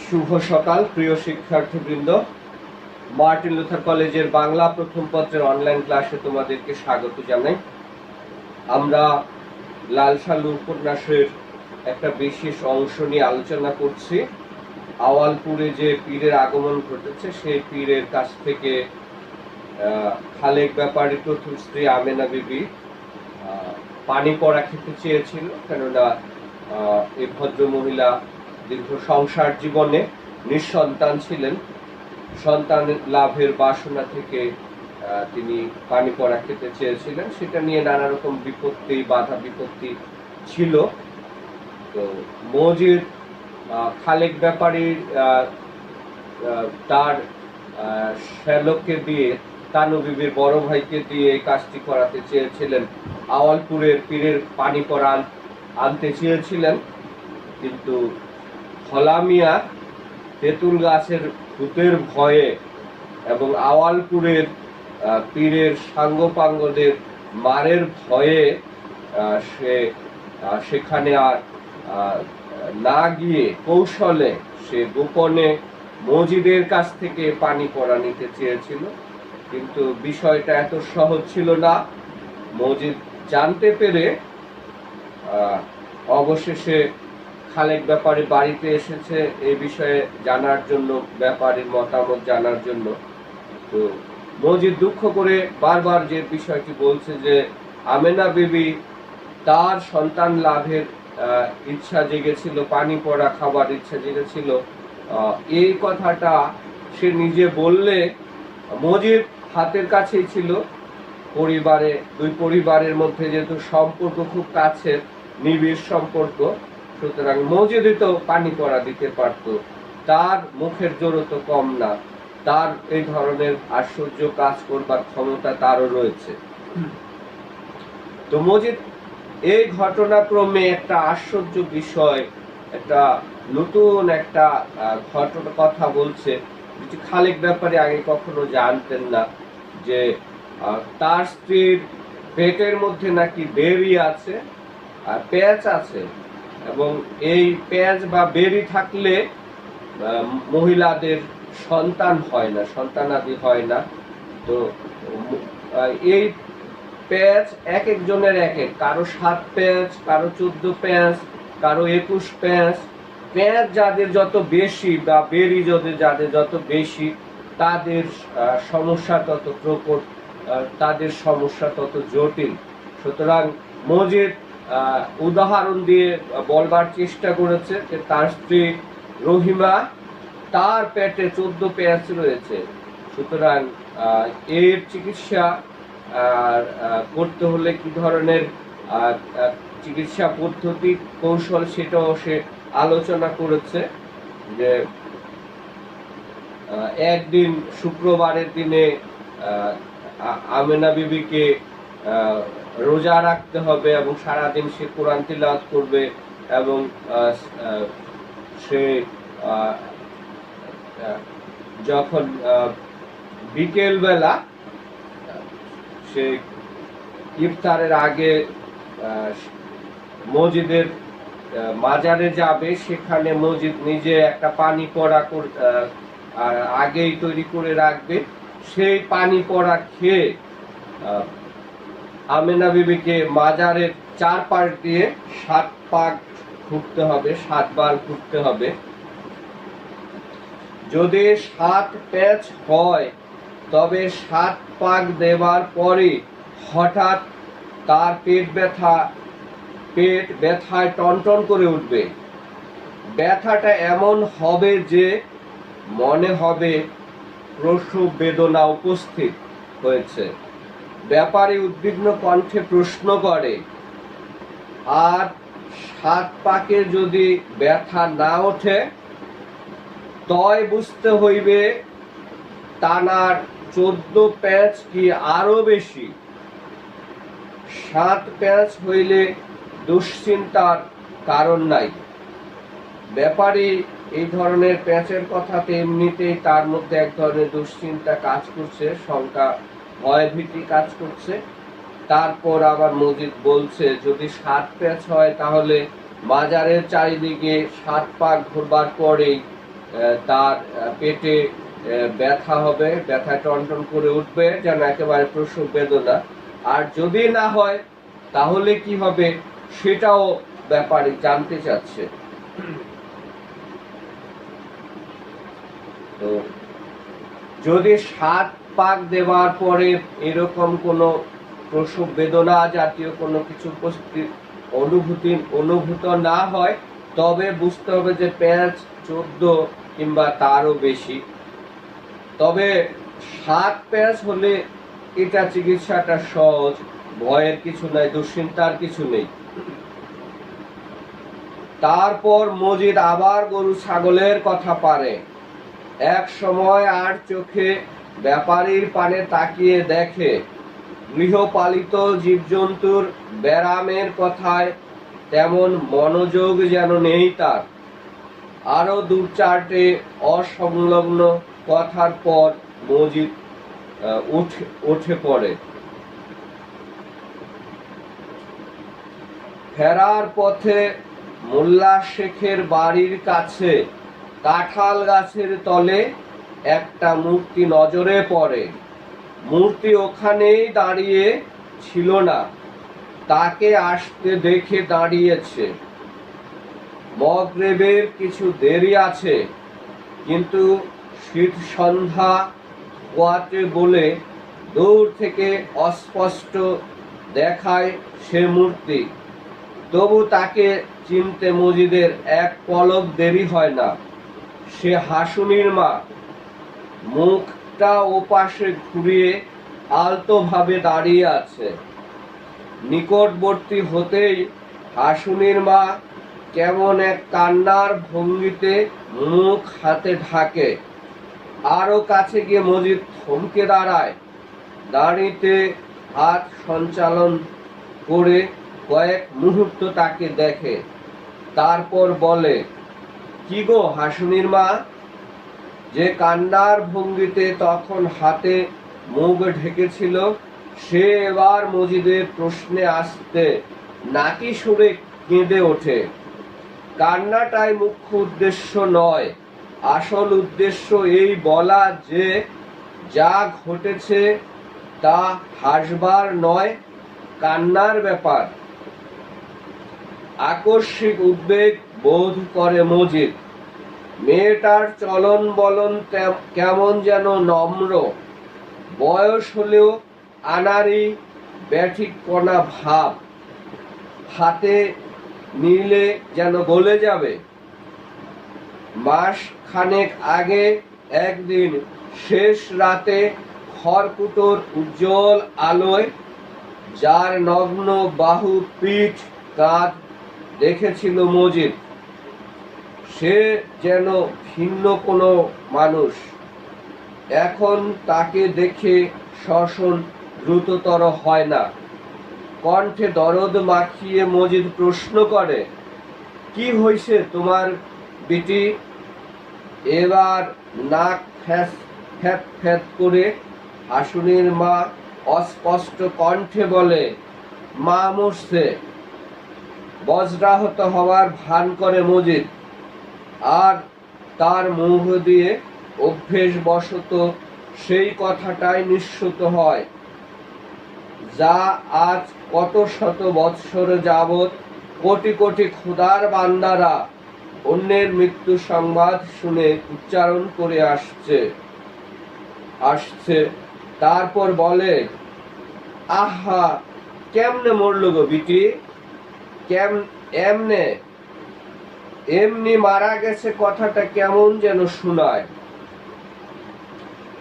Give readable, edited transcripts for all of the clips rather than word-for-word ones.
শুভ সকাল প্রিয় শিক্ষার্থীবৃন্দ। মার্টিন লুথার কলেজের বাংলা প্রথম পত্রের অনলাইন ক্লাসে তোমাদেরকে স্বাগত জানাই। আমরা লাল সালু উপন্যাসের একটা বিশেষ অংশ নিয়ে আলোচনা করছি। আওয়ালপুরে যে পীরের আগমন ঘটেছে সেই পীরের কাছ থেকে খালেক ব্যাপারী প্রথম স্ত্রী আমেনা বিবি পানি পড়া খেতে চেয়েছিল, কেননা এই ভদ্র মহিলা দীর্ঘ সংসার জীবনে নিঃসন্তান ছিলেন। সন্তান লাভের বাসনা থেকে তিনি পানি পড়া খেতে চেয়েছিলেন। সেটা নিয়ে নানা রকম বিপত্তি, বাধা বিপত্তি ছিল। তো মজিদ খালেক ব্যাপারীর তার শ্যালককে দিয়ে, তানু বিবির বড় ভাইকে দিয়ে এই কাজটি করাতে চেয়েছিলেন। আওয়ালপুরের পীরের পানি পড়া আনতে চেয়েছিলেন, কিন্তু হলামিয়া তেঁতুল গাছের ভূতের ভয়ে এবং আওয়ালপুরের পীরের সাঙ্গপাঙ্গদের মারের ভয়ে সে সেখানে আর না গিয়ে কৌশলে সে গোপনে মজিদের কাছ থেকে পানি পড়া নিতে চেয়েছিল। কিন্তু বিষয়টা এত সহজ ছিল না। মজিদ জানতে পেরে অবশেষে খালেক ব্যাপারী বাড়িতে এসেছে এই বিষয়ে জানার জন্য, ব্যাপারীর মতামত জানার জন্য। তো মজিদ দুঃখ করে বারবার যে বিষয়টি বলছে যে আমেনা বিবি তার সন্তান লাভের ইচ্ছা জেগেছিল, পানি পড়া খাবার ইচ্ছা জেগেছিল, এই কথাটা সে নিজে বললে মজিদ হাতের কাছেই ছিল। দুই পরিবারের মধ্যে যেহেতু সম্পর্ক খুব কাছের, নিবিড় সম্পর্ক, সুতরাং মজিদই তো পানি পড়া দিতে পারত। তার মুখের জোরও তো কম না, তার এই ধরনের আশ্চর্য কাজ করবার ক্ষমতা তারও রয়েছে। তো মজিদ এই ঘটনাক্রমে একটা আশ্চর্য বিষয়, একটা নতুন একটা ঘটনা কথা বলছে, যেটি খালেক ব্যাপারে আগে কখনো জানতেন না, যে তার স্ত্রীর পেটের মধ্যে নাকি বেরি আছে আর পেঁচ আছে, এবং এই পেঁচ বা বেরি থাকলে মহিলাদের সন্তান হয় না, সন্তানাদি হয় না। তো এই পেঁচ এক একজনের এক এক, কারো 7 পেঁচ, কারো 14 পেঁচ, কারো 21 পেঁচ। পেঁচ যাদের যত বেশি বা বেরি যাদের যত বেশি, তাদের সমস্যা তত প্রকট, তাদের সমস্যা তত জটিল। সুতরাং মজিদ উদাহরণ দিয়ে বলবার চেষ্টা করেছে যে তার স্ত্রী রহিমা, তার পেটে 14 পেঁচ রয়েছে। সুতরাং এর চিকিৎসা করতে হলে কি ধরনের চিকিৎসা পদ্ধতি, কৌশল, সেটাও সে আলোচনা করেছে। যে একদিন শুক্রবারের দিনে আমেনা বিবিকে রোজা রাখতে হবে এবং সারাদিন সে কোরআন তিলাওয়াত করবে, এবং সে যখন বিকেল বেলা সে ইফতারের আগে মসজিদের মাজারে যাবে, সেখানে মসজিদ নিজে একটা পানি পড়া আগেই তৈরি করে রাখবে। সেই পানি পড়া খেয়ে আমেনা বিবিকে মাজারের 4 পাশ দিয়ে 7 পাক ঘুরতে হবে, 7 বার ঘুরতে হবে। যদি 7 পেঁচ হয় তবে 7 পাক দেবার পরে হঠাৎ তার পেট ব্যথায় টনটন করে উঠবে। ব্যথাটা এমন হবে যে মনে হবে প্রসব বেদনা উপস্থিত হয়েছে। ব্যাপারী উদ্বিগ্ন কণ্ঠে প্রশ্ন করে, আর 7 পাকে যদি ব্যথা না ওঠে তয় বুঝতে হইবে টানার 14 পেঁচ কি আরো বেশি। 7 পেঁচ হইলে দুশ্চিন্তার কারণ নাই। ব্যাপারী এই ধরনের পেঁচের কথাতে এমনিতেই তার মধ্যে এক ধরনের দুশ্চিন্তা কাজ করছে, শঙ্কা, ভয় ভীতি কাজ করছে। তারপর আবার মজিদ বলছে, যদি 7 পেঁচ হয় তাহলে মাজারের চারিদিকে 7 পাক ঘুরবার পরেই তার পেটে ব্যথা হবে, ব্যথা টনটন করে উঠবে, যেন একেবারে প্রসব বেদনা। আর যদি না হয় তাহলে কি হবে সেটাও ব্যাপারে জানতে চাচ্ছে। তো যদি 7 পাক দেওয়ার পরে এরকম কোনো প্রসব বেদনা জাতীয় কোনো কিছু অনুভূত না হয়, তবে বুঝতে হবে যে পেঁয়াজ 14 কিংবা তারও বেশি। তবে 7 পেঁয়াজ হলে এটা চিকিৎসাটা সহজ, ভয়ের কিছু নাই, দুশ্চিন্তার কিছু নেই। তারপর মজিদ আবার গরু ছাগলের কথা পারে। এক সময় আর চোখে ব্যাপারীর পানে তাকিয়ে দেখে গৃহপালিত জীবজন্তুর ব্যারামের কথায় তেমন মনোযোগ যেন নেই তার। আরো 2-4টে অসংলগ্ন কথার পর মজিদ উঠে পড়ে। ফেরার পথে মোল্লা শেখের বাড়ির কাছে কাঁঠাল গাছের তলে একটা মূর্তি নজরে পড়ে। মূর্তি ওখানেই দাঁড়িয়ে ছিল না, তাকে আসতে দেখে দাঁড়িয়েছে। মগরিবের কিছু দেরি আছে, কিন্তু শীত সন্ধ্যা পোয়াতে বলে দূর থেকে অস্পষ্ট দেখায় সে মূর্তি। তবু তাকে চিনতে মজিদের এক পলক দেরি হয় না। সে হাসুনির মা, মুখটা ওপাশে ঘুরিয়ে আলতোভাবে দাঁড়িয়ে আছে। নিকটবর্তী হতেই হাসুনির মা কেমন এক কান্নার ভঙ্গিতে মুখ হাতে ঢাকে। আরো কাছে গিয়ে মজিদ থমকে দাঁড়ায়। দাঁড়িতে হাত সঞ্চালন করে কয়েক মুহূর্ত তাকে দেখে, তারপর বলে, কি গো হাসুনির মা? যে কান্নার ভঙ্গিতে তখন হাতে মুখ ঢেকেছিল, সে এবার মজিদের প্রশ্নে আসতে নাকি সুরে কেঁদে ওঠে। কান্নাটাই মুখ্য উদ্দেশ্য নয়, আসল উদ্দেশ্য এই বলা যে যা ঘটেছে তা হাসবার নয়, কান্নার ব্যাপার। আকস্মিক উদ্বেগ বোধ করে মজিদ। মেয়েটার চলন বলন কেমন যেন নম্র, বয়স হলেও আনাড়ি ব্যাঠিকপনা ভাব, হাতে নিলে যেন গলে যাবে। মাস খানেক আগে একদিন শেষ রাতে খড়কুটোর উজ্জ্বল আলোয় যার নগ্ন বাহু পিঠ কাঁধ দেখেছিল মজিদ, সে যেন ভিন্ন কোনো মানুষ। এখন তাকে দেখে শ্বসন দ্রুততর হয় না। কণ্ঠে দরদ মাখিয়ে মজিদ প্রশ্ন করে, কি হয়েছে তোমার বিটি? এবার নাক ফ্যাত ফ্যাত করে হাসুনির মা অস্পষ্ট কণ্ঠে বলে, মা মরছে। বজ্রাহত হওয়ার ভান করে মজিদ, আর তার মুখ দিয়ে অভ্যেসবশত সেই কথাটাই নিঃসৃত হয় যা আজ কত শত বৎসর যাবৎ কোটি কোটি খোদার বান্দারা অন্যের মৃত্যু সংবাদ শুনে উচ্চারণ করে আসছে। তারপর বলে, আহা, কেমনে মরল গো বিটি? এমনি মারা গেছে কথাটা কেমন যেন শোনায়।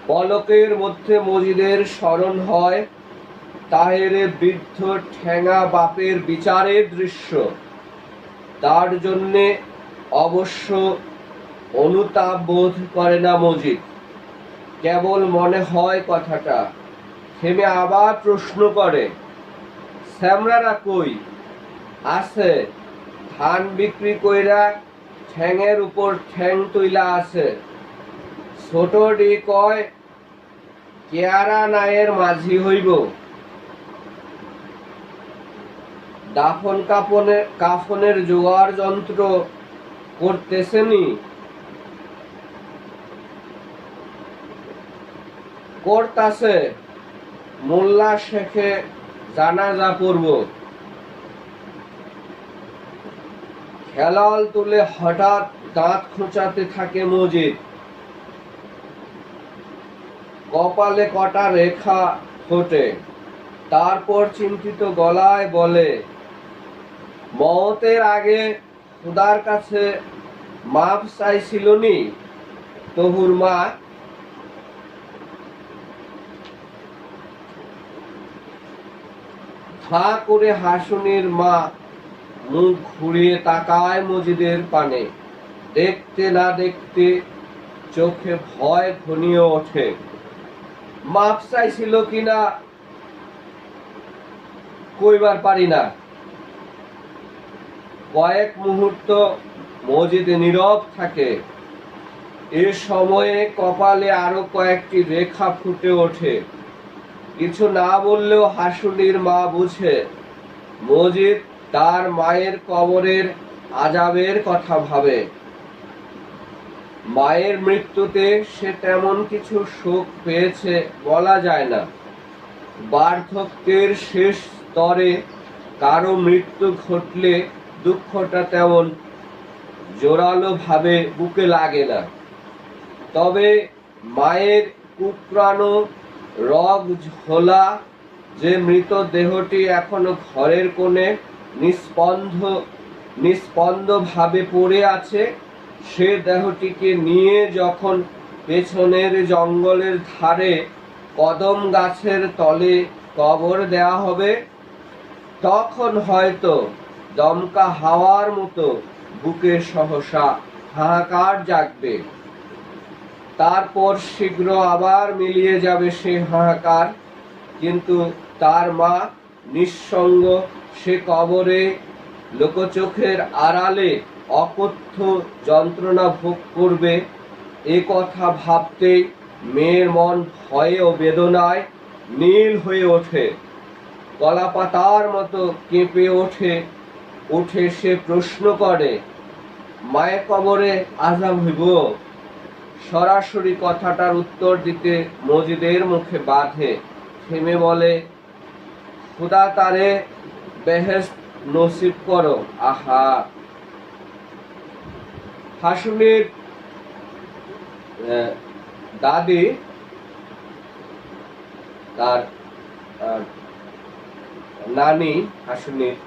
পলকের মধ্যে মজিদের স্মরণ হয় তাহেরে বৃদ্ধ ঠেঙা বাপের বিচারের দৃশ্য। তার জন্যে অবশ্য অনুতাপ বোধ করে না মজিদ, কেবল মনে হয় কথাটা। থেমে আবার প্রশ্ন করে, শ্যামরারা কই? আছে, ধান বিক্রি কইরা ঠ্যাঙের উপর ঠ্যাং তুইলা আছে। ছোটডি কয়, কেয়ারা নায়ের মাঝি হইব। দাফন কাফনের জোগাড় যন্ত্র করতেছেনি, করতাছে। মোল্লা শেখে জানাজা পড়ব। খেলাল তুলে হঠাৎ দাঁত খোঁচাতে থাকে মজিদ। কপালে কটা রেখা ফোটে। তারপর চিন্তিত গলায় বলে, মওতের আগে খোদার কাছে মাপ চাইছিলনি তহুর মা? হা করে হাসুনির মা মুখ ঘুরিয়ে তাকায় মজিদের পানে। দেখতে না দেখতে চোখে ভয় ঘনিয়ে ওঠে। মাপ চাইছিল কিনা কইবার পারি না। কয়েক মুহূর্ত মজিদ নীরব থাকে। এ সময়ে কপালে আরো কয়েকটি রেখা ফুটে ওঠে। কিছু না বললেও হাসুনির মা বুঝে মজিদ তার মায়ের কবরের আযাবের কথা ভাবে। মায়ের মৃত্যুতে সে তেমন কিছু শোক পেয়েছে বলা যায় না। বার্ধক্যের শেষ স্তরে কারো মৃত্যু ঘটলে দুঃখটা তেমন জোরালো ভাবে বুকে লাগে না। তবে মায়ের কুপ্রাণু রগ ঝোলা যে মৃত দেহটি এখনো ঘরের কোণে নিস্পন্দ ভাবে পড়ে আছে, সে দেহটিকে নিয়ে যখন পেছনের জঙ্গলের ধারে কদম গাছের তলে কবর দেয়া হবে, তখন হয়তো দমকা হাওয়ার মতো বুকে সহসা হাহাকার জাগবে। তারপর শীঘ্র আবার মিলিয়ে যাবে সে হাহাকার। কিন্তু তার মা নিঃসঙ্গ সে কবরে লোকচোখের আড়ালে অকথ্য যন্ত্রণা ভোগ করবে, এ কথা ভাবতেই মেয়ের মন ভয়ে ও বেদনায় নীল হয়ে ওঠে। কলাপাতার মতো কেঁপে উঠে সে প্রশ্ন করে, মায়ের কবরে আযাব হইব? সরাসরি কথাটার উত্তর দিতে মজিদের মুখে বাধে। থেমে বলে, খোদা তারে বেহেশত নসিব করো। আহা! হাসুনির দাদি, তার নানি হাসুনির,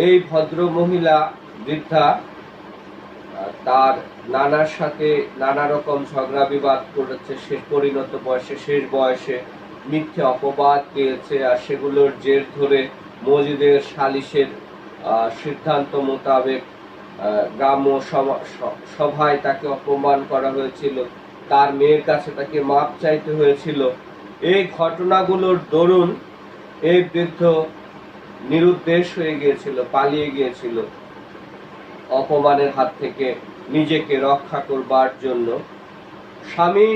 এই ভদ্র মহিলা বৃদ্ধা তার নানার সাথে নানা রকম ঝগড়া বিবাদ করেছে। পরিণত বয়সে, শেষ বয়সে মিথ্যে অপবাদ পেয়েছে। আর সেগুলোর জের ধরে মজিদের সালিশের সিদ্ধান্ত মোতাবেক গ্রাম্য সভায় তাকে অপমান করা হয়েছিল। তার মেয়ের কাছে তাকে মাপ চাইতে হয়েছিল। এই ঘটনাগুলোর দরুন এই বৃদ্ধ নিরুদ্দেশ হয়ে গিয়েছিল, পালিয়ে গিয়েছিল অপমানের হাত থেকে নিজেকে রক্ষা করবার জন্য। স্বামী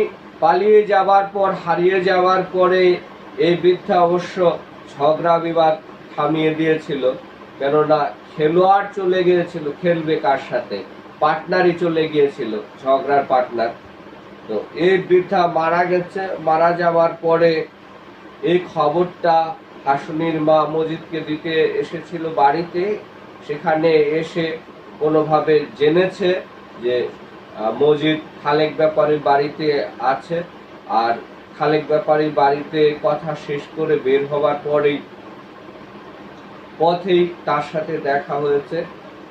পালিয়ে যাবার পর, হারিয়ে যাওয়ার পরে এই বৃদ্ধা অবশ্য ঝগড়া বিবাদ থামিয়ে দিয়েছিল। কেননা খেলোয়াড় চলে গিয়েছিল, খেলবে কার সাথে? পার্টনারই চলে গিয়েছিল, ঝগড়ার পার্টনার। তো এই বৃদ্ধা মারা গেছে। মারা যাওয়ার পরে এই খবরটা হাসুনির মা মজিদকে দিতে এসেছিল বাড়িতে। সেখানে এসে কোনোভাবে জেনেছে যে মজিদ খালেক ব্যাপারীর বাড়িতে আছে। আর খালেক ব্যাপারীর বাড়িতে কথা শেষ করে বের হবার পরেই পথেই তার সাথে দেখা হয়েছে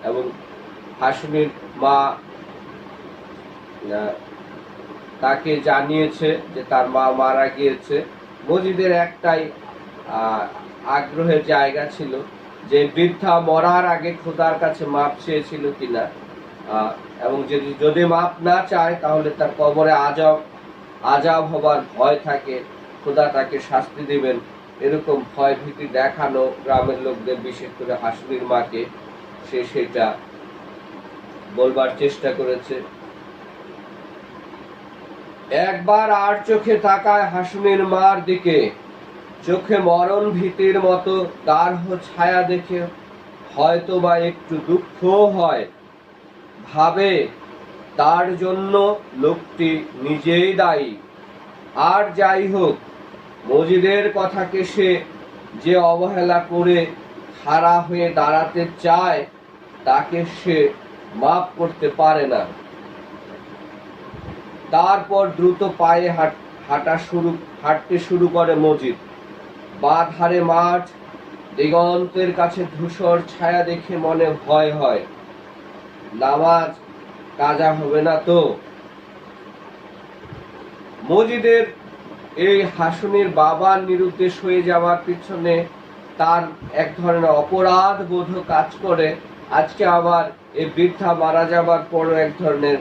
এবং হাসুনির মা তাকে জানিয়েছে যে তার মা মারা গিয়েছে। মজিদের একটাই আগ্রহের জায়গা ছিল যে বৃদ্ধা মরার আগে খোদার কাছে মাপ চেয়েছিল কিনা, এবং যদি মাপ না চায় তাহলে তার কবরে আযাব হবার ভয় থাকে, খোদা তাকে শাস্তি দিবেন, এরকম ভয় ভীতি দেখানো গ্রামের লোকদের, বিশেষ করে হাসুনির মাকে। সে সেটা বলবার চেষ্টা করেছে। একবার আর চোখে তাকায় হাসুনির মার দিকে। চোখে মরণ ভীতির মতো গাঢ় ছায়া দেখে হয়তো বা একটু দুঃখও হয়, ভাবে তার জন্য লোকটি নিজেই দায়ী। আর যাই হোক, মজিদের কথাকে সে যে অবহেলা করে খাড়া হয়ে দাঁড়াতে চায় তাকে সে মাফ করতে পারে না। তারপর দ্রুত পায়ে হাঁটতে শুরু করে মজিদ। বাঁধারে মাঠ, দিগন্তের কাছে ধূসর ছায়া দেখে মনে ভয় হয়, নামাজ কাজা হবে না তো। মজিদের এই হাসুনির বাবার নিরুদ্দেশ হয়ে যাওয়ার পিছনে তার এক ধরনের অপরাধ বোধ কাজ করে। আজকে আবার এই বৃদ্ধা মারা যাবার পরও এক ধরনের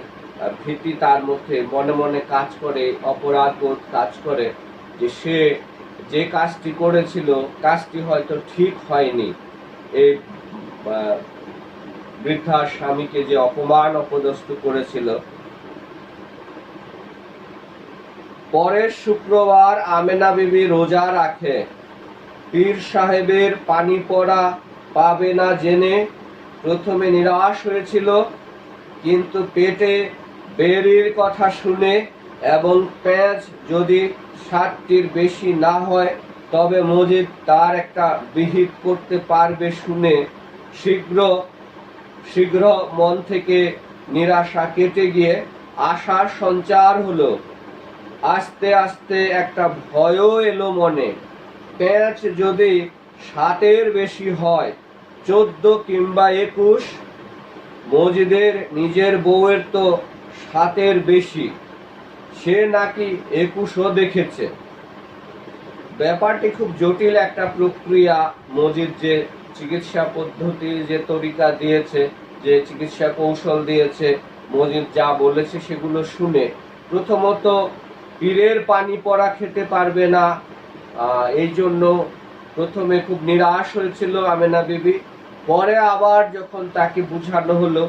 ভীতি তার মধ্যে মনে মনে কাজ করে, অপরাধ বোধ কাজ করে যে সে যে কাজটি করেছিল কাজটি হয়তো ঠিক হয়নি। এই বৃদ্ধা স্বামীকে যে অপমান অপদস্থ করেছিল। পরের শুক্রবার আমেনা বিবি রোজা রাখে। পীর সাহেবের পানি পড়া পাবে না জেনে প্রথমে নিরাশ হয়েছিল, কিন্তু পেটে বেরির কথা শুনে এবং পেঁয়াজ যদি 60টির বেশি না হয় তবে মজিদ তার একটা বিহিত করতে পারবে শুনে শীঘ্র মন থেকে নিরাশা কেটে গিয়ে আশার সঞ্চার হলো। আস্তে আস্তে একটা ভয়ও এলো মনে। পেঁয়াজ যদি 7-এর বেশি হয়, 14 কিংবা 21, মজিদের নিজের বউয়ের তো 7-এর বেশি, সে নাকি 21ও দেখেছে। ব্যাপারটি খুব জটিল একটা প্রক্রিয়া। মজিদ যে চিকিৎসা পদ্ধতি, যে তরিকা দিয়েছে, যে চিকিৎসা কৌশল দিয়েছে, মজিদ যা বলেছে সেগুলো শুনে প্রথমত পীরের পানি পড়া খেতে পারবে না, এই জন্য প্রথমে খুব নিরাশ হয়েছিল আমেনা বিবি। পরে আবার যখন তাকে বুঝানো হলো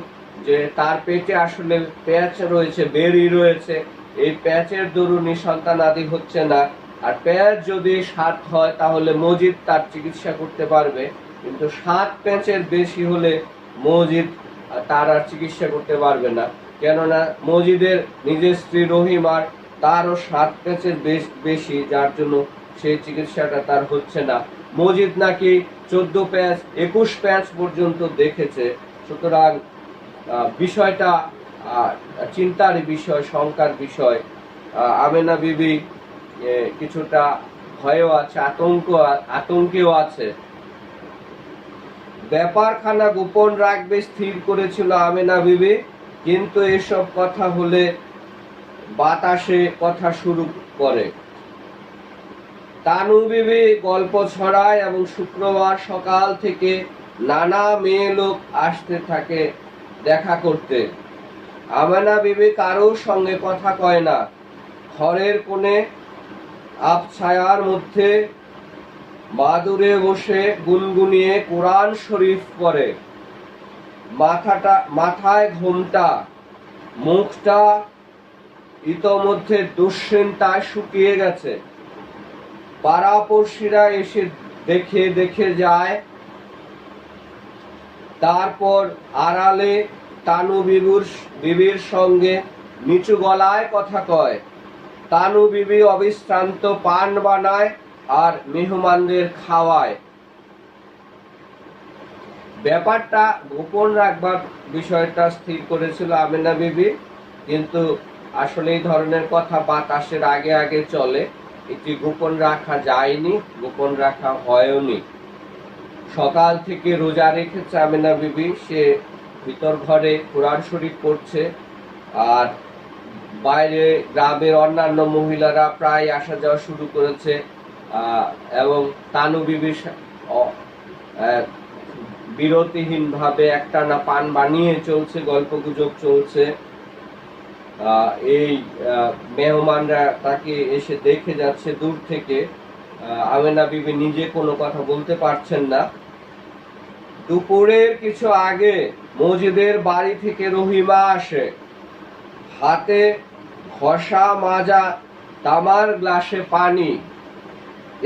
যে তার পেটে আসলে প্যাঁচ রয়েছে, বেরি রয়েছে, এই প্যাঁচের দরুনই সন্তানাদি হচ্ছে না, আর প্যাঁচ যদি 7 হয় তাহলে মজিদ তার চিকিৎসা করতে পারবে, কিন্তু 7 প্যাঁচের বেশি হলে মজিদ তার আর চিকিৎসা করতে পারবে না। কেননা মজিদের নিজের স্ত্রী রহিমার তারও 7 প্যাঁচের বেশি, যার জন্য সেই চিকিৎসাটা তার হচ্ছে না। মজিদ নাকি 14 প্যাঁচ 21 প্যাঁচ পর্যন্ত দেখেছে। সুতরাং বিষয়টা চিন্তার বিষয়, শঙ্কার বিষয়। আমেনা বিবি কিছুটা ভয়ও আছে, আতঙ্কেও আছে। ব্যাপারখানা গোপন রাখবে স্থির করেছিল আমেনা বিবি, কিন্তু এসব কথা হলে বাতাসে কথা শুরু করে। তানু বিবি গল্প ছড়ায় এবং শুক্রবার সকাল থেকে নানা মেয়ে লোক আসতে থাকে দেখা করতে। আমেনা বিবি কারোর সঙ্গে কথা কয় না। ঘরের কোণে আবছায়ার মধ্যে মাদুরে বসে গুনগুনিয়ে কোরআন শরীফ পড়ে। মাথায় ঘোমটা, মুখটা ইতোমধ্যে দুশ্চিন্তায় শুকিয়ে গেছে। পাড়াপড়শিরা এসে দেখে যায়। তারপর আড়ালে তানু বিবির সঙ্গে নিচু গলায় কথা কয়। তানু বিবি অবিশ্রান্ত পান বানায় আর মেহমানদের খাওয়ায়। ব্যাপারটা গোপন রাখবার বিষয়টা স্থির করেছিল আমেনা বিবি, কিন্তু আসলে এই ধরনের কথা বাতাসের আগে চলে, এটি গোপন রাখা যায়নি, গোপন রাখা হয়নি। সকাল থেকে রোজা রেখেছে আমেনা বিবি। সে ভিতর ঘরে কোরআন শরীফ পড়ছে, আর বাইরে গ্রামের অন্যান্য মহিলারা প্রায় আসা যাওয়া শুরু করেছে, এবং তানু বিবি বিরতিহীন ভাবে একটানা পান বানিয়ে চলছে, গল্পগুজব চলছে। এই মেহমানরা তাকে এসে দেখে যাচ্ছে দূর থেকে। আমেনা বিবি নিজে কোনো কথা বলতে পারছেন না। দুপুরের কিছু আগে মজিদের বাড়ি থেকে রহিমা আসে। হাতে ঘষা মাজা তামার গ্লাসে পানি।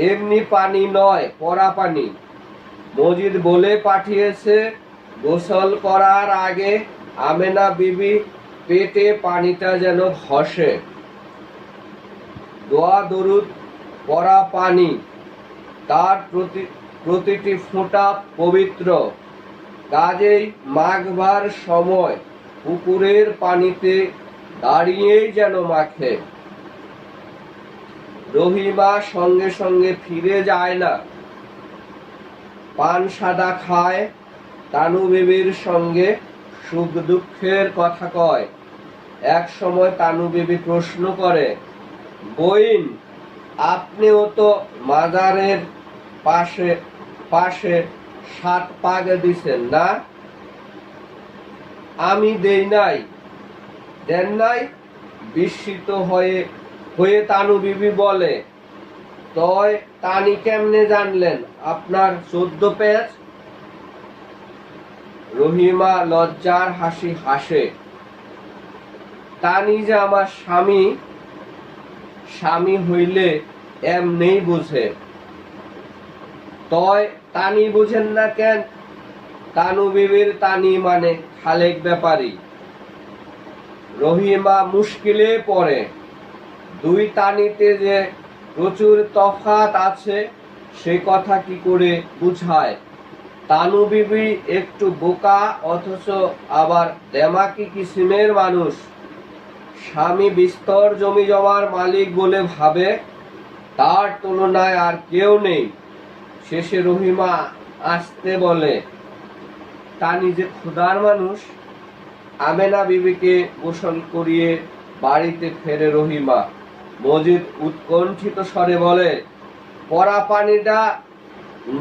এমনি পানি নয়, পরা পানি। মজিদ বলে পাঠিয়েছে গোসল করার আগে আমেনা বিবি পেটে পানিটা যেন ঘষে। দোয়া দরুদ পরা পানি, তার প্রতিটি ফোঁটা পবিত্র। কাজেই মাখবার সময় পুকুরের পানিতে দাঁড়িয়েই যেন মাখে। রহিমা সঙ্গে সঙ্গে ফিরে যায় না, পান সাদা খায়, তানু বিবির সঙ্গে সুখ দুঃখের কথা কয়। এক সময় তানু বিবি প্রশ্ন করে, বইন, আপনিও তো মাজারের পাশে পাশে 7 পাক দিছেন না? আমি দেই নাই। দেন নাই? বিস্মিত হয়ে তানু বিবি বলে, তয় তানি কেমনে জানলেন আপনার 14 পেঁচ? রহিমা লজ্জার হাসি হাসে। তানি যে আমার স্বামী হইলে এমনেই বুঝে। তয় তানি বুঝেন না কেন? তানু বিবির তানি মানে খালেক ব্যাপারী। রহিমা মুশকিলে পড়ে। 2 তানিতে যে প্রচুর তফাৎ আছে সে কথা কি করে বুঝায়? তানু বিবি একটু বোকা, অথচ আবার দেমাকি কিসিমের মানুষ। স্বামী বিস্তর জমি জমার মালিক বলে ভাবে, তার তুলনায় আর কেউ নেই। শেষে রহিমা আসতে বলে, তানি যে ক্ষুধার মানুষ। আমেনা বিবিকে গোসল করিয়ে বাড়িতে ফেরে রহিমা। মজিদ উৎকণ্ঠিত স্বরে বলে, পরা পানিটা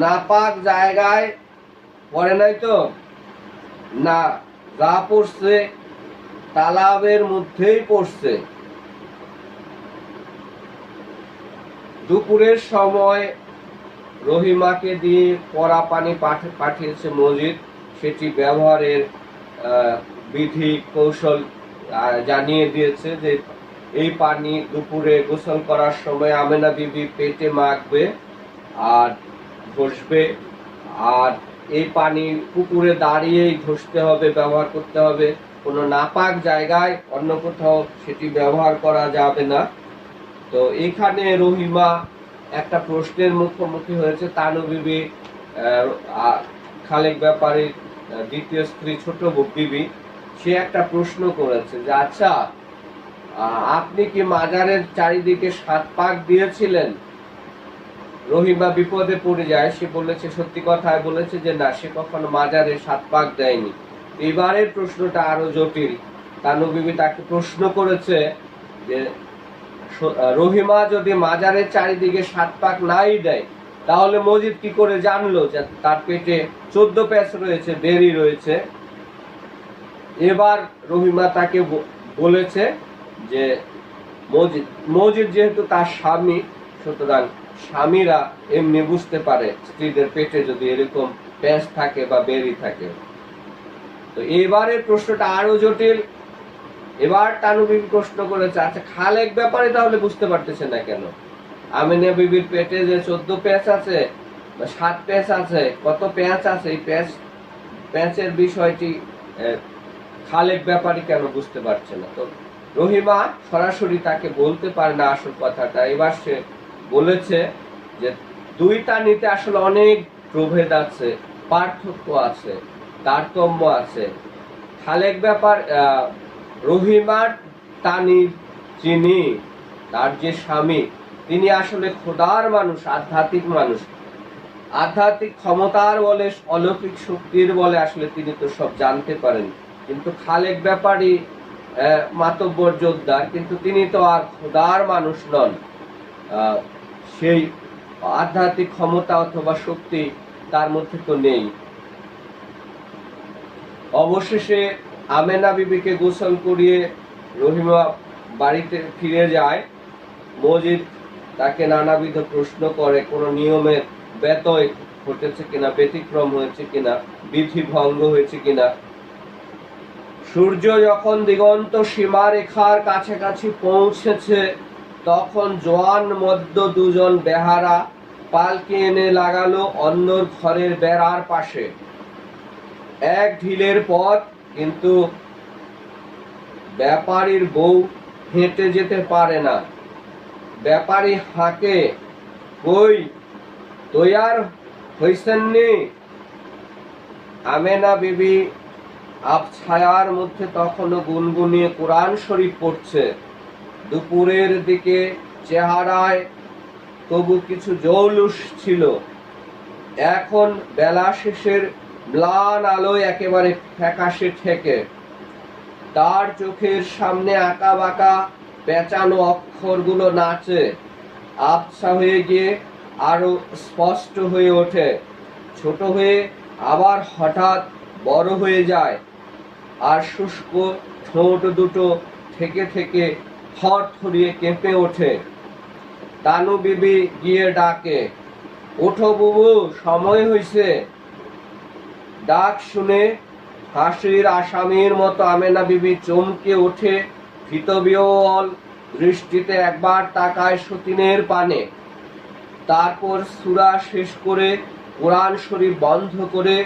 নাপাক জায়গায় পড়ে নাই তো? না, যা পড়ছে তালাবের মধ্যেই পড়ছে। দুপুরের সময় রহিমাকে দিয়ে পরা পানি পাঠিয়েছে মজিদ। সেটি ব্যবহারের বিধি কৌশল জানিয়ে দিয়েছে যে এই পানি দুপুরে গোসল করার সময় আমেনা বিবি পেটে মাখবে আর ঘষবে, আর এই পানি পুকুরে দাঁড়িয়েই ঘষতে হবে, ব্যবহার করতে হবে। কোনো নাপাক জায়গায় অন্য কোথাও সেটি ব্যবহার করা যাবে না। তো এখানে রহিমা একটা প্রশ্নের মুখোমুখি হয়েছে। তানু বিবি খালেক ব্যাপারীর দ্বিতীয় স্ত্রী ছোট বিবি, সে একটা প্রশ্ন করেছে যে, আচ্ছা, আপনি কি মাজারের চারিদিকে 7 পাক দিয়েছিলেন? রহিমা বিপদে পড়ে যায়। সে বলেছে, সত্যি কথায় বলেছে যে না, সে কখনো মাজারে 7 পাক দেয়নি। এবারের প্রশ্নটা আরো জটিল। তানু বিবি তাকে প্রশ্ন করেছে যে, রহিমা যদি মাজারের চারিদিকে 7 পাক নাই দেয়, তাহলে মজিদ কি করে জানলো যে তার পেটে 14 প্যাঁচ রয়েছে, বেরি রয়েছে? এবার রহিমা তাকে বলেছে যে মজিদ যেহেতু তার স্বামী, সুতরাং স্বামীরা এমনি বুঝতে পারে স্ত্রীদের পেটে যদি এরকম প্যাঁচ থাকে বা বেরি থাকে। তো এবারের প্রশ্নটা আরো জটিল। এবার তানু বিবি প্রশ্ন করেছে, আচ্ছা, খালেক ব্যাপারে তাহলে বুঝতে পারতেছে না কেন? আমিনা বিবির পেটে যে 14 প্যাঁচ আছে বা 7 প্যাঁচ আছে, কত প্যাঁচ আছে, এই প্যাঁচের বিষয়টি খালেক ব্যাপারী কেন বুঝতে পারছে না? তো রহিমা সরাসরি তাকে বলতে পারে না আসল কথাটা। এবার সে বলেছে যে 2 তানিতে আসলে অনেক প্রভেদ আছে, পার্থক্য আছে, তারতম্য আছে। খালেক ব্যাপার রহিমার তানি যিনি, তার যে স্বামী, তিনি আসলে খোদার মানুষ, আধ্যাত্মিক মানুষ। আধ্যাত্মিক ক্ষমতার বলে, অলৌকিক শক্তির বলে আসলে তিনি তো সব জানতে পারেন। কিন্তু খালেক ব্যাপারী মাতব্বর যোদ্ধার, কিন্তু তিনি তো আর খোদার মানুষ নন। সেই আধ্যাত্মিক ক্ষমতা অথবা শক্তি তার মধ্যে তো নেই। অবশেষে আমেনা বিবিকে গোসল করিয়ে রহিমা বাড়িতে ফিরে যায়। মজিদ তাকে নানাবিধ প্রশ্ন করে, কোনো নিয়মের ব্যত্যয় ঘটেছে কিনা, ব্যতিক্রম হয়েছে কিনা, বিধি ভঙ্গ হয়েছে কিনা। সূর্য যখন দিগন্ত সীমারেখার কাছাকাছি পৌঁছেছে, তখন জোয়ান মধ্য 2 জন বেহারা পালকি এনে লাগালো অন্যর ঘরের বেড়ার পাশে। এক ঢিলের পথ, কিন্তু ব্যাপারীর বউ হেঁটে যেতে পারে না। ব্যাপারী হাঁকে, কই তৈয়ার হইছেননি? আমেনা বিবি আবছায়ার মধ্যে তখনও গুনগুনিয়ে কোরআন শরীফ পড়ছে। দুপুরের দিকে চেহারায় তবু কিছু জৌলুস ছিল। এখন বেলা শেষের ম্লান আলোয় একেবারে ফ্যাকাশে ঠেকে। তার চোখের সামনে আঁকা বাঁকা পেঁচানো অক্ষরগুলো নাচে, আবছা হয়ে গিয়ে আরো স্পষ্ট হয়ে ওঠে, ছোট হয়ে আবার হঠাৎ বড় হয়ে যায়। আর শুষ্ক ঠোঁট দুটো থেকে থেকে থরথরিয়ে কেঁপে ওঠে। তানু বিবি গিয়ে ডাকে, ওঠো বুবু, সময় হইছে। ডাক শুনে ফাঁসির আসামির মতো আমেনা বিবি চমকে ওঠে, ভীতবিহ্বল দৃষ্টিতে একবার তাকায় সতীনের পানে, তারপর সূরা শেষ করে কোরআন শরীফ বন্ধ করে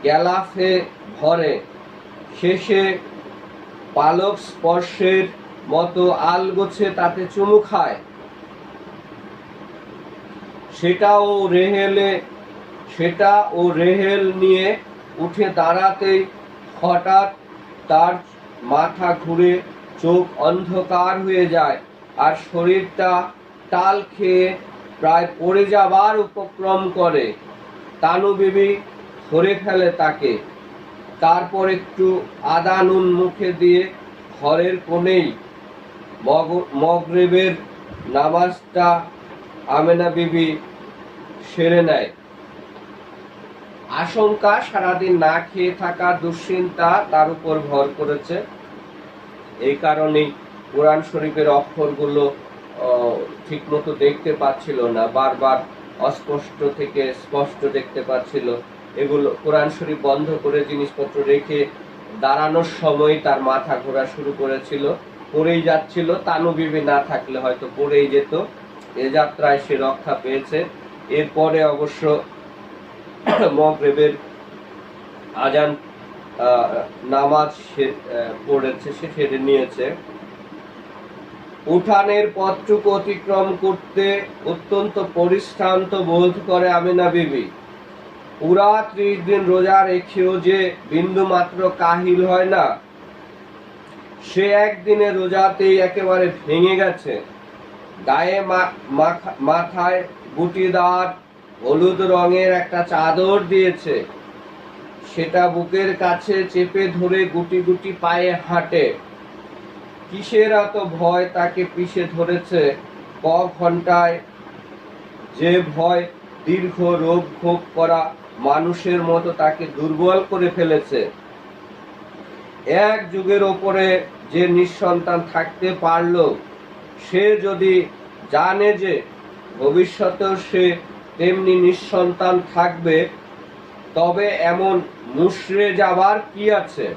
গেলাফে ভরে। শেষে পালক স্পর্শের মতো আলগোছে তাতে চুমু খায়। সেটা ও রেহেল নিয়ে উঠে দাঁড়াতেই হঠাৎ তার মাথা ঘুরে চোখ অন্ধকার হয়ে যায়, আর শরীরটা টাল খেয়ে প্রায় পড়ে যাবার উপক্রম করে। তানু বিবি ধরে ফেলে তাকে, তারপর একটু আদা নুন মুখে দিয়ে ঘরের কোণেই মগরিবের নামাজটা আমেনা বিবি সেরে নেয়। আশঙ্কা, সারাদিন না খেয়ে থাকা, দুশ্চিন্তা তার উপর ভর করেছে। এই কারণেই কোরআন শরীফের অক্ষরগুলো ঠিক মতো দেখতে পাচ্ছিল না, বারবার অস্পষ্ট থেকে স্পষ্ট দেখতে পাচ্ছিল। এগুলো কোরআন শরীফ বন্ধ করে জিনিসপত্র রেখে দাঁড়ানোর সময় তার মাথা ঘোরা শুরু করেছিল, পড়েই যাচ্ছিল। তানু বিবি না থাকলে হয়তো পড়েই যেত। এ যাত্রায় সে রক্ষা পেয়েছে। এরপরে অবশ্য মাগরিবের আজান নামাজ পড়েছে, সে সেরে নিয়েছে। উঠানের পথটুকু অতিক্রম করতে অত্যন্ত পরিশ্রান্ত বোধ করে আমেনা বিবি। পুরা 30 দিন রোজা রেখেও যে বিন্দু মাত্র কাহিল হয় না, সে একদিনে রোজাতেই একেবারে ভেঙে গেছে। গায়ে মাথায় বুটিদার হলুদ রঙের একটা চাদর দিয়েছে, সেটা বুকের কাছে চেপে ধরে গুটি গুটি পায়ে হাঁটে। কিসের এত ভয় তাকে পিষে ধরেছে? ক ঘন্টায় যে ভয় দীর্ঘ রোগ ভোগ করা মানুষের মতো তাকে দুর্বল করে ফেলেছে। এক যুগের ওপরে যে নিঃসন্তান থাকতে পারল, সে যদি জানে যে ভবিষ্যতেও সে তেমনি নিঃসন্তান থাকবে, তবে এমন মুষড়ে যাবার কি আছে?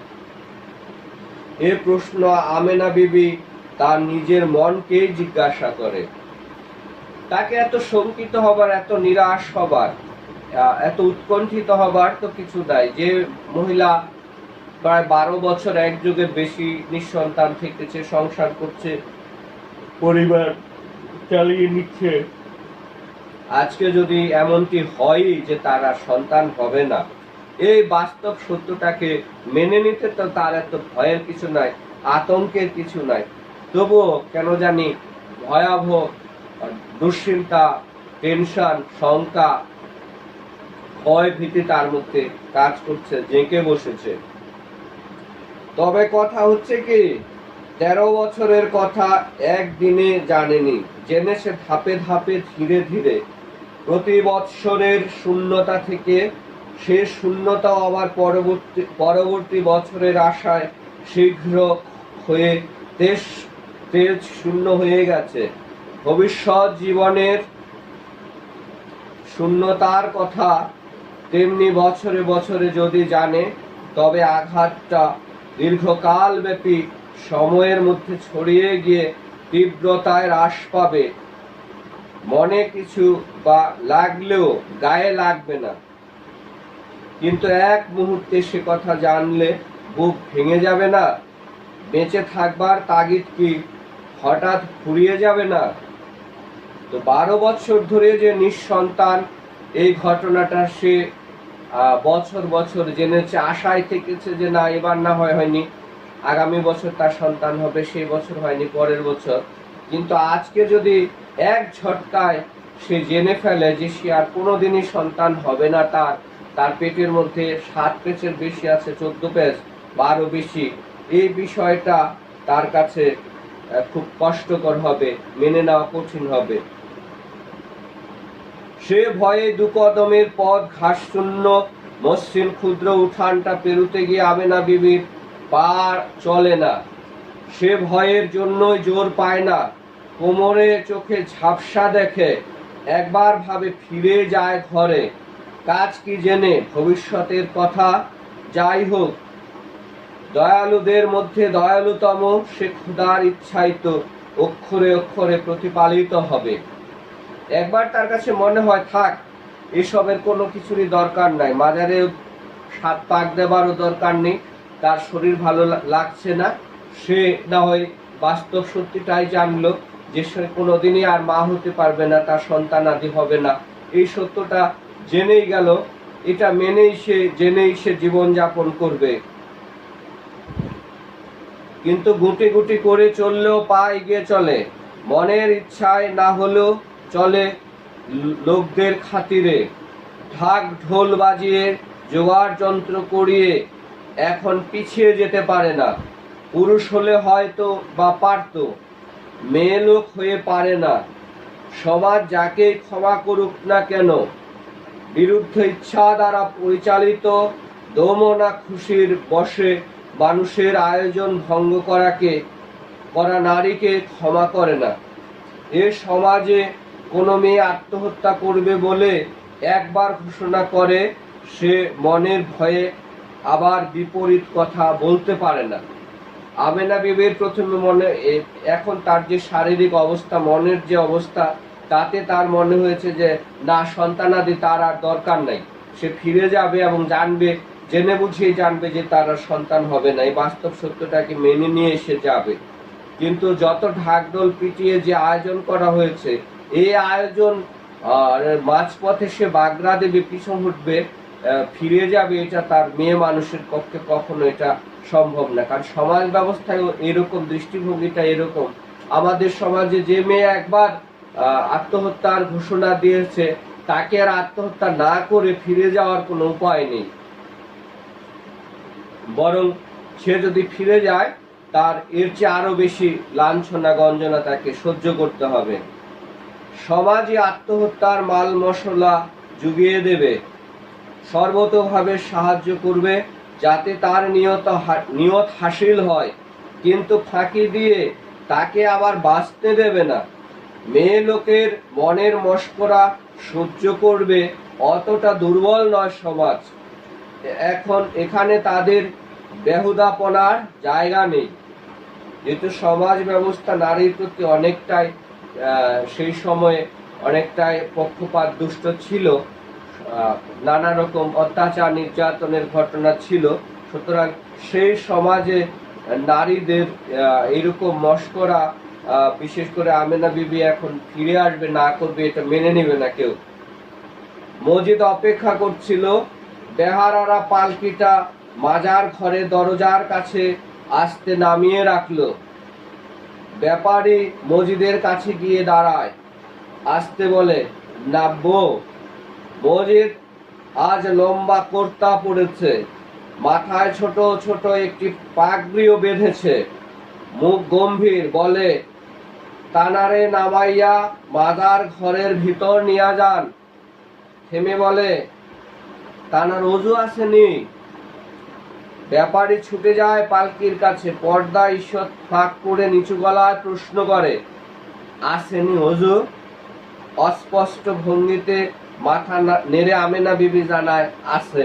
এ প্রশ্ন আমেনা বিবি তার নিজের মনকেই জিজ্ঞাসা করে। তাকে এত শঙ্কিত হবার, এত নিরাশ হবার, এত উৎকণ্ঠিত হবার তো কিছু নাই। যে মহিলা প্রায় 12 বছর, এক যুগের বেশি নিঃসন্তান থেকেছে, সংসার করছে, পরিবার চালিয়ে নিচ্ছে, আজকে যদি এমনটি হয় যে তারা সন্তান হবে না, এই বাস্তব সত্যটাকে মেনে নিতে তো তার এত ভয়ের কিছু নাই, আতঙ্কের কিছু নাই। তবুও কেন জানি ভয়াবহ দুশ্চিন্তা, টেনশন, শঙ্কা, ভয় ভীতি তার মধ্যে কাজ করছে, জেঁকে বসেছে। তবে কথা হচ্ছে কি, 13 বছরের কথা একদিনে জানেনি, জেনেছে ধাপে ধাপে, ধীরে ধীরে। প্রতি বৎসরের শূন্যতা থেকে সে শূন্যতা আবার পরবর্তী বছরের আশায় শীঘ্র হয়ে তেজ শূন্য হয়ে গেছে। ভবিষ্যৎ জীবনের শূন্যতার কথা তেমনি বছরে বছরে যদি জানে, তবে আঘাতটা দীর্ঘকাল ব্যাপী সময়ের মধ্যে ছড়িয়ে গিয়ে তীব্রতায় হ্রাস পাবে। মনে কিছু বা লাগলেও গায়ে লাগবে না, কিন্তু এক মুহূর্তে সে কথা জানলে বুক ভেঙে যাবে না? বেঁচে থাকবার তাগিদ কি হঠাৎ ফুরিয়ে যাবে না? তো 12 বছর ধরে যে নিঃসন্তান, এই ঘটনাটা সে বছর বছর জেনেছে, আশায় থেকেছে যে না এবার না হয়নি, আগামী বছর তার সন্তান হবে, সেই বছর হয়নি, পরের বছর। কিন্তু আজকে যদি এক ঝটকায় সে জেনে ফেলে যে সে আর কোনোদিনই সন্তান হবে না, তার পেটের মধ্যে 7 পেঁচের বেশি আছে, 14 পেঁচ বা আরো বেশি, এই বিষয়টা তার কাছে খুব কষ্টকর হবে, মেনে নেওয়া কঠিন হবে। সে ভয়ে 2 কদমের পথ ঘাসশূন্য মসৃণ ক্ষুদ্র উঠানটা পেরুতে গিয়ে আমেনা বিবির পা চলে না। সে ভয়ের জন্যই জোর পায় না, কোমরে চোখে ঝাপসা দেখে, একবার ভাবে ফিরে যায় ঘরে, কাজ কি জেনে ভবিষ্যতের কথা। যাই হোক, দয়ালুদের মধ্যে দয়ালুতম সে খোদার ইচ্ছাই তো অক্ষরে অক্ষরে প্রতিপালিত হবে। একবার তার কাছে মনে হয় থাক, এসবের কোনো কিছুরই দরকার নাই, মাজারে 7 পাক দেবারও দরকার নেই, তার শরীর ভালো লাগছে না, সে না হয় বাস্তব সত্যিটাই জানলো যে সে কোনোদিনই আর মা হতে পারবে না, তার সন্তান আদি হবে না, এই সত্যটা জেনেই গেল। এটা জেনেই সে জীবনযাপন করবে। কিন্তু গুটি গুটি করে চললেও পা এগিয়ে চলে, মনের ইচ্ছায় না হলেও চলে লোকদের খাতিরে, ঢাক ঢোল বাজিয়ে জোগাড় যন্ত্র করিয়ে এখন পিছিয়ে যেতে পারে না। পুরুষ হলে হয়তো বা পারত, মেয়ে লোক হয়ে পারে না। সমাজ যাকে ক্ষমা করুক না কেন, বিরুদ্ধ ইচ্ছা দ্বারা পরিচালিত দমনা খুশির বশে মানুষের আয়োজন ভঙ্গ করা নারীকে ক্ষমা করে না। এ সমাজে কোনো মেয়ে আত্মহত্যা করবে বলে একবার ঘোষণা করে, সে মনের ভয়ে আবার বিপরীত কথা বলতে পারে না। আমেনা বিবির প্রথমে এখন তার যে শারীরিক অবস্থা, মনের যে অবস্থা, তাতে তার মনে হয়েছে যে না, সন্তানাদি তার আর দরকার নাই, সে ফিরে যাবে এবং জেনে বুঝিয়ে জানবে যে তার আর সন্তান হবে না, এই বাস্তব সত্যটাকে মেনে নিয়ে এসে যাবে। কিন্তু যত ঢাকঢোল পিটিয়ে যে আয়োজন করা হয়েছে, এই আয়োজন মাঝপথে সে বাগড়া দেবে, পিছন হটবে, ফিরে যাবে, এটা তার মেয়ে মানুষের পক্ষে কখনো এটা সম্ভব না। কারণ সমাজ ব্যবস্থায় এরকম, দৃষ্টিভঙ্গিটা এরকম। আমাদের সমাজে যে মেয়ে একবার আত্মহত্যার ঘোষণা দিয়েছে, তাকে আর আত্মহত্যা না করে ফিরে যাওয়ার কোনো উপায় নেই, বরং সে যদি ফিরে যায় তার এর চেয়ে আরো বেশি লাঞ্ছনা গঞ্জনা তাকে সহ্য করতে হবে। সমাজই আত্মহত্যার মাল মশলা জুগিয়ে দেবে, সর্বতোভাবে সাহায্য করবে যাতে তার নিয়ত হাসিল হয়, কিন্তু ফাঁকি দিয়ে তাকে আবার বাঁচতে দেবে না। মেয়ে লোকের মনের মশকরা সহ্য করবে অতটা দুর্বল নয় সমাজ। এখানে তাদের বেহুদাপনার জায়গা নেই, যেহেতু সমাজ ব্যবস্থা নারীর প্রতি অনেকটাই সেই সময়ে অনেকটাই পক্ষপাত দুষ্ট ছিল, নানা রকম অত্যাচার নির্যাতনের ঘটনা ছিল। সুতরাং সেই সমাজে নারীদের এরকম মশকরা, বিশেষ করে আমেনা বিবি এখন ফিরে আসবে না করবে, এটা মেনে নেবে না কেউ। মজিদ অপেক্ষা করছিল, বেহারারা পালকিটা মাজার ঘরে দরজার কাছে আসতে নামিয়ে রাখলো। ব্যাপারী মজিদের কাছে গিয়ে দাঁড়ায়, আসতে বলে, নাব্বো। মজিদ আজ লম্বা কুর্তা পরেছে, মাথায় ছোট ছোট একটি পাগড়িও বেঁধেছে, মুখ গম্ভীর, বলে, তানারে নামাইয়া মাজার ঘরের ভিতর নিয়ে যান। থেমে বলে, তানার ওযু আসেনি। ব্যাপারী ছুটে যায় পালকির কাছে, পর্দা ঈষৎ ফাঁক করে নিচু গলায় প্রশ্ন করে, আসেনি ওযু? অস্পষ্ট ভঙ্গিতে মাথা নেড়ে আমেনা বিবি জানায়, আছে।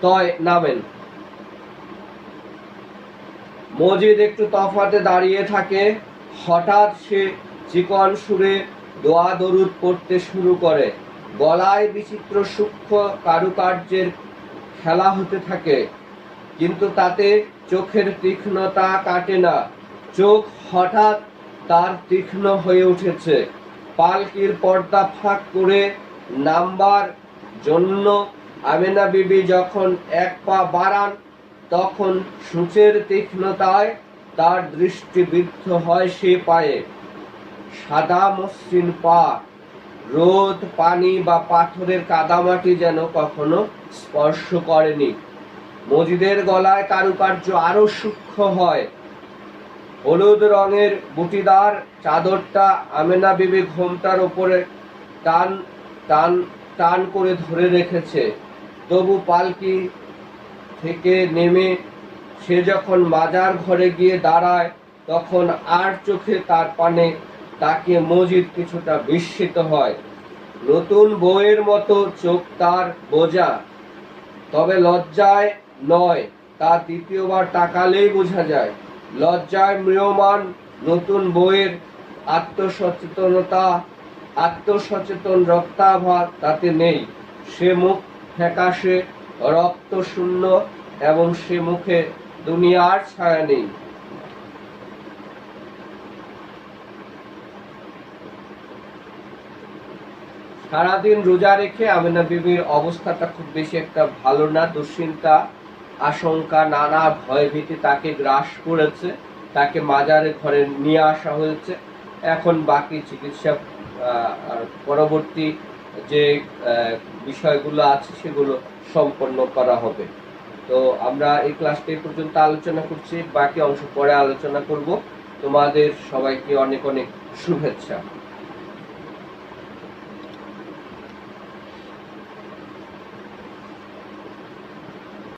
তয় নামেন। মজিদ একটু তফাতে দাঁড়িয়ে থাকে, হঠাৎ সে চিকন সুরে দোয়া দরুদ পড়তে শুরু করে। গলায় বিচিত্র সূক্ষ্ম কারুকার্যের খেলা হতে থাকে, কিন্তু তাতে চোখের তীক্ষ্ণতা কাটে না। চোখ হঠাৎ তার তীক্ষ্ণ হয়ে উঠেছে। পালকির পর্দা ফাঁক করে নামবার জন্য আমেনা বিবি যখন এক পা বাড়ান, তখন সূচের তীক্ষ্ণতায় তার দৃষ্টি বিদ্ধ হয় সে পায়ে। সাদা মসৃণ পা, রোদ, পানি বা পাথরের কাদামাটি যেন কখনো স্পর্শ করেনি। মজিদের গলায় কারুকার্য আরো সূক্ষ্ম হয়। হলুদ রঙের বুটিদার চাদরটা আমেনা বিবি ঘোমটার উপরে টান টান টান করে ধরে রেখেছে। তবু পালকি থেকে নেমে সে যখন মাজার ঘরে গিয়ে দাঁড়ায়, তখন আর চোখে তার পানে তাকিয়ে মজিদ কিছুটা বিস্মিত হয়। নতুন বউয়ের মতো চোখ তার বোঝা, তবে লজ্জায় নয়, তা দ্বিতীয়বার তাকালেই বোঝা যায়। লজ্জায় ম্রিয়মাণ নতুন বউয়ের আত্মসচেতন রক্তাভা তাতে নেই। সে মুখ ফ্যাকাশে রক্ত শূন্য এবং সে মুখে দুনিয়ার ছায়া নেই। সারাদিন রোজা রেখে আমেনা বিবির অবস্থাটা খুব বেশি একটা ভালো না। দুশ্চিন্তা, আশঙ্কা, নানা ভয়ভীতি তাকে গ্রাস করেছে। তাকে মাজারে ঘরে নিয়ে আসা হয়েছে। এখন বাকি চিকিৎসা পরবর্তী যে বিষয়গুলো আছে সেগুলো সম্পন্ন করা হবে। তো আমরা এই ক্লাসটি এই পর্যন্ত আলোচনা করছি, বাকি অংশ পরে আলোচনা করব। তোমাদের সবাইকে অনেক অনেক শুভেচ্ছা।